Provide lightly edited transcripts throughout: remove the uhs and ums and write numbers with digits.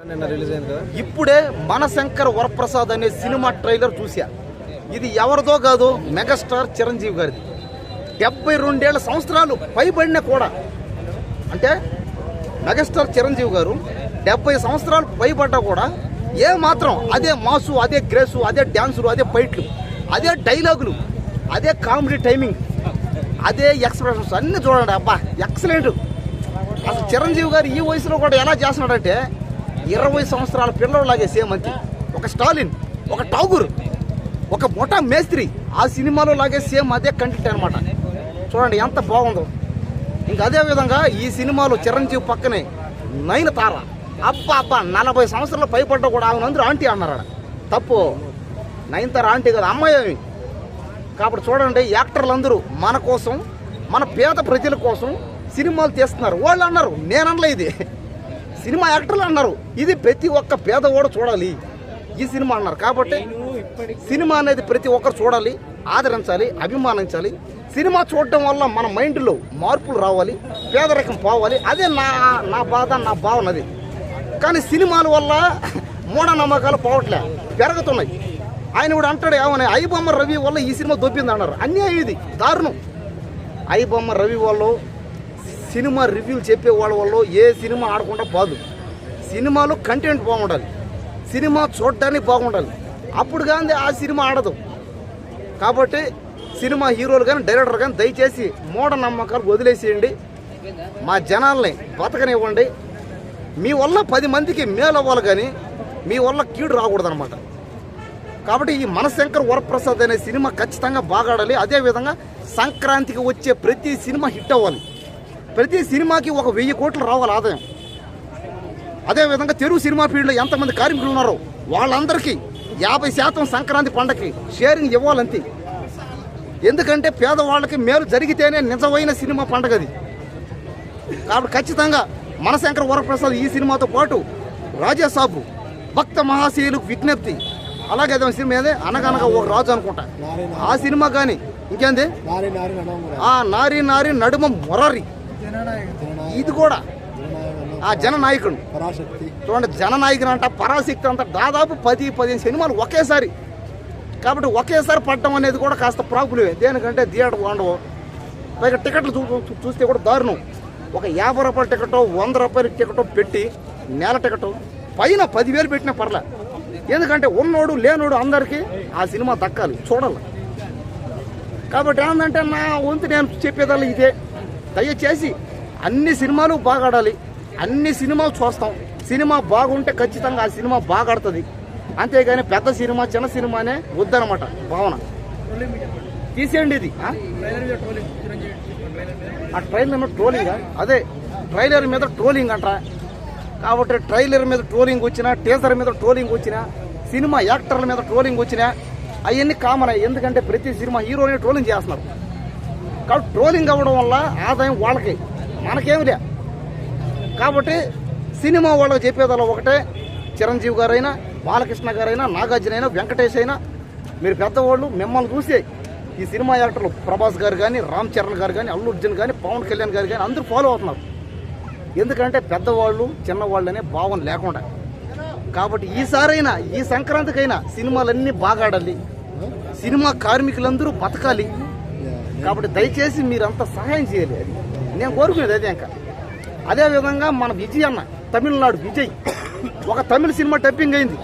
ఇప్పుడే మనశంకర్ వరప్రసాద్ అనే cinema trailer చూసా. ఇది ఎవరిదో కాదు, మెగాస్టార్ చిరంజీవి గారిది. 72 సంవత్సరాలు పైబడిన కూడా, అంటే మెగాస్టార్ చిరంజీవి గారు 70 సంవత్సరాలు పైబడ్డా కూడా ఏ మాత్రం అదే మాసు, అదే గ్రేసు, అదే డ్యాన్సులు, అదే ఫైట్లు, అదే డైలాగులు, అదే కామెడీ టైమింగ్, అదే ఎక్స్ప్రెషన్స్ అన్నీ చూడండి. అబ్బా ఎక్సలెంట్. అసలు చిరంజీవి గారు ఈ వయసులో కూడా ఎలా చేస్తున్నాడంటే 20 సంవత్సరాల పిల్లలాగే సేమ్ అంతే. ఒక స్టాలిన్, ఒక ఠాగూర్, ఒక మొఠా మేస్త్రి ఆ సినిమాలో లాగే సేమ్ అదే కంటెంట్ అనమాట. చూడండి ఎంత బాగుందో. ఇంకా అదే విధంగా ఈ సినిమాలో చిరంజీవి పక్కనే నయనతార. అబ్బా 40 సంవత్సరాలు పైపడ్డా కూడా ఆమె ఆంటీ అన్నారు. తప్పు, నయనతార ఆంటీ కదా, అమ్మాయి. కాబట్టి చూడండి, యాక్టర్లు అందరూ మన కోసం, మన పేద ప్రజల కోసం సినిమాలు తీస్తున్నారు. వాళ్ళు అన్నారు, నేననలే, ఇది సినిమా యాక్టర్లు అన్నారు, ఇది ప్రతి ఒక్క పేదవాడు చూడాలి ఈ సినిమా అన్నారు. కాబట్టి సినిమా అనేది ప్రతి ఒక్కరు చూడాలి, ఆదరించాలి, అభిమానించాలి. సినిమా చూడటం వల్ల మన మైండ్లో మార్పులు రావాలి, పేదరికం పోవాలి. అదే నా బాధ, నా భావన అది. కానీ సినిమాల వల్ల మూఢనమ్మకాలు పోవట్లే, పెరుగుతున్నాయి. ఆయన కూడా అంటాడు ఏమని, ఐబొమ్మ రవి వల్ల ఈ సినిమా దొబ్బింది అన్నారు. అన్యాయం, ఇది దారుణం. ఐబొమ్మ రవి వల్ల, సినిమా రివ్యూలు చెప్పే వాళ్ళ వల్ల ఏ సినిమా ఆడకుండా పోదు. సినిమాలో కంటెంట్ బాగుండాలి, సినిమా చూడటానికి బాగుండాలి, అప్పుడు కానీ ఆ సినిమా ఆడదు. కాబట్టి సినిమా హీరోలు కానీ డైరెక్టర్ కానీ దయచేసి మూఢనమ్మకాలు వదిలేసేయండి, మా జనాల్ని బతకనివ్వండి. మీ వల్ల 10 మందికి మేలు అవ్వాలి, కానీ మీ వల్ల కీడు రాకూడదు అనమాట. కాబట్టి ఈ మనశంకర్ వరప్రసాద్ అనే సినిమా ఖచ్చితంగా బాగా ఆడాలి. అదేవిధంగా సంక్రాంతికి వచ్చే ప్రతి సినిమా హిట్ అవ్వాలి, ప్రతి సినిమాకి 1000 కోట్లు రావాలి ఆదాయం. అదేవిధంగా తెలుగు సినిమా ఫీల్డ్లో ఎంతమంది కార్మికులు ఉన్నారో వాళ్ళందరికీ 50% సంక్రాంతి పండగకి షేరింగ్ ఇవ్వాలంతే. ఎందుకంటే పేదవాళ్ళకి మేలు జరిగితేనే నిజమైన సినిమా పండగ అది. కాబట్టి ఖచ్చితంగా మనశంకర్ వరప్రసాద్ ఈ సినిమాతో పాటు రాజాసాబు, భక్త మహాశయులకు విజ్ఞప్తి, అలాగే అదే సినిమా ఏదే అనగనగా ఒక రాజు అనుకుంటా, ఆ సినిమా కానీ ఇంకేంది నారి నారి నడుమ మొరారి, ఇది కూడా ఆ జననాయకుడు. చూడండి, జననాయకుడు అంట, పరాశక్తి అంట, దాదాపు 10-15 సినిమాలు ఒకేసారి. కాబట్టి ఒకేసారి పడటం అనేది కూడా కాస్త ప్రాబ్లమే. దేనికంటే థియేటర్ ఉండవు, పైగా టికెట్లు చూస్తే కూడా దారుణం. ఒక 50 రూపాయల టికెట్, 100 రూపాయల టికెట్ పెట్టి నెల టికెట్ పైన 10,000 పెట్టినా పర్లే. ఎందుకంటే ఉన్నోడు లేనోడు అందరికీ ఆ సినిమా దక్కాలి, చూడాలి. కాబట్టి ఏంటంటే నా వంతు నేను చెప్పేదాళ్ళు ఇదే, దయచేసి అన్ని సినిమాలు బాగా ఆడాలి, అన్ని సినిమాలు చూస్తాం. సినిమా బాగుంటే ఖచ్చితంగా ఆ సినిమా బాగా ఆడుతుంది. అంతేగాని పెద్ద సినిమా చిన్న సినిమానే వద్దనమాట భావన. తీసేయండి ఇది. ఆ ట్రైలర్ మీద ట్రోలింగ్, అదే ట్రైలర్ మీద ట్రోలింగ్ అంట. కాబట్టి ట్రైలర్ మీద ట్రోలింగ్ వచ్చినా, టీజర్ మీద ట్రోలింగ్ వచ్చినా, సినిమా యాక్టర్ల మీద ట్రోలింగ్ వచ్చినా అవన్నీ కామన్. ఎందుకంటే ప్రతి సినిమా హీరోని ట్రోలింగ్ చేస్తున్నారు. కాబట్టి ట్రోలింగ్ అవ్వడం వల్ల ఆదాయం వాళ్ళకి, మనకేమి లే. కాబట్టి సినిమా వాళ్ళకి చెప్పేదల్లా ఒకటే, చిరంజీవి గారైనా, బాలకృష్ణ గారైనా, నాగార్జున అయినా, వెంకటేష్ అయినా, మీరు పెద్దవాళ్ళు, మిమ్మల్ని చూసే ఈ సినిమా యాక్టర్లు ప్రభాస్ గారు కానీ, రామ్ చరణ్ గారు కానీ, అల్లు అర్జున్ కానీ, పవన్ కళ్యాణ్ గారు కానీ అందరూ ఫాలో అవుతున్నారు. ఎందుకంటే పెద్దవాళ్ళు చిన్నవాళ్ళు అనే భావన లేకుండా. కాబట్టి ఈసారైనా, ఈ సంక్రాంతికైనా సినిమాలన్నీ బాగా ఆడాలి, సినిమా కార్మికులందరూ బతకాలి. కాబట్టి దయచేసి మీరంతా సహాయం చేయాలి, అది నేను కోరుకునేది. అదే ఇంకా అదేవిధంగా మన విజయ్ అన్న, తమిళనాడు విజయ్, ఒక తమిళ సినిమా డబ్బింగ్ అయింది,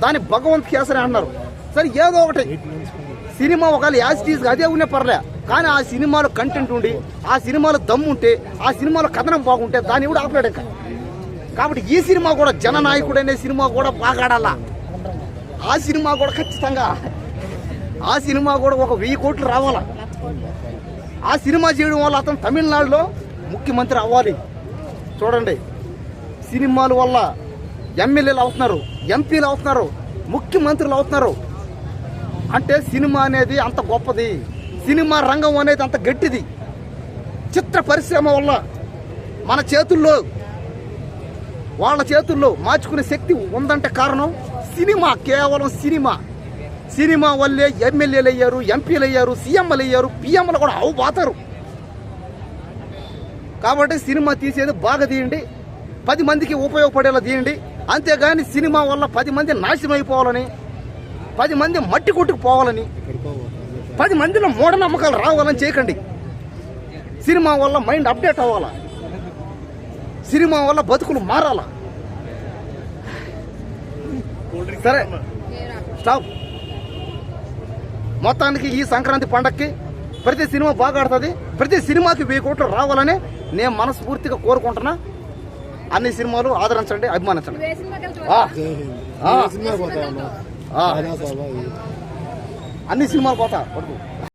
దాన్ని భగవంత్ కేసరి అన్నారు. సరే ఏదో ఒకటి సినిమా ఒకవేళ యాజిటీస్గా అదే ఉనే పర్లే, కానీ ఆ సినిమాలో కంటెంట్ ఉండి, ఆ సినిమాలో దమ్ము ఉంటే, ఆ సినిమాలో కథనం బాగుంటే దాన్ని కూడా ఆపలేడు ఇంకా. కాబట్టి ఈ సినిమా కూడా జననాయకుడు అనే సినిమా కూడా బాగా ఆడాలా. ఆ సినిమా కూడా ఖచ్చితంగా, ఆ సినిమా కూడా 1000 కోట్లు రావాలా. ఆ సినిమా చేయడం వల్ల అతను తమిళనాడులో ముఖ్యమంత్రి అవ్వాలి. చూడండి, సినిమాల వల్ల ఎమ్మెల్యేలు అవుతున్నారు, ఎంపీలు అవుతున్నారు, ముఖ్యమంత్రులు అవుతున్నారు. అంటే సినిమా అనేది అంత గొప్పది, సినిమా రంగం అనేది అంత గట్టిది. చిత్ర పరిశ్రమ వల్ల మన చేతుల్లో, వాళ్ళ చేతుల్లో మార్చుకునే శక్తి ఉందంటే కారణం సినిమా, కేవలం సినిమా. సినిమా వల్లే ఎమ్మెల్యేలు అయ్యారు, ఎంపీలు అయ్యారు, సీఎంలు అయ్యారు, పిఎంలు కూడా అవుతారు. కాబట్టి సినిమా తీసేది బాగా తీయండి, 10 మందికి ఉపయోగపడేలా తీయండి. అంతేగాని సినిమా వల్ల 10 మంది నాశనం అయిపోవాలని, 10 మంది మట్టి కొట్టుకుపోవాలని, 10 మందిలో మూఢనమ్మకాలు రావాలని చేయకండి. సినిమా వల్ల మైండ్ అప్డేట్ అవ్వాలా, సినిమా వల్ల బతుకులు మారాలా. సరే స్టాప్. మొత్తానికి ఈ సంక్రాంతి పండక్కి ప్రతి సినిమా బాగా ఆడుతుంది. ప్రతి సినిమాకి 1000 కోట్లు రావాలని నేను మనస్ఫూర్తిగా కోరుకుంటున్నా. అన్ని సినిమాలు ఆదరించండి, అభిమానించండి. అన్ని సినిమాలు పోతా పడుకో.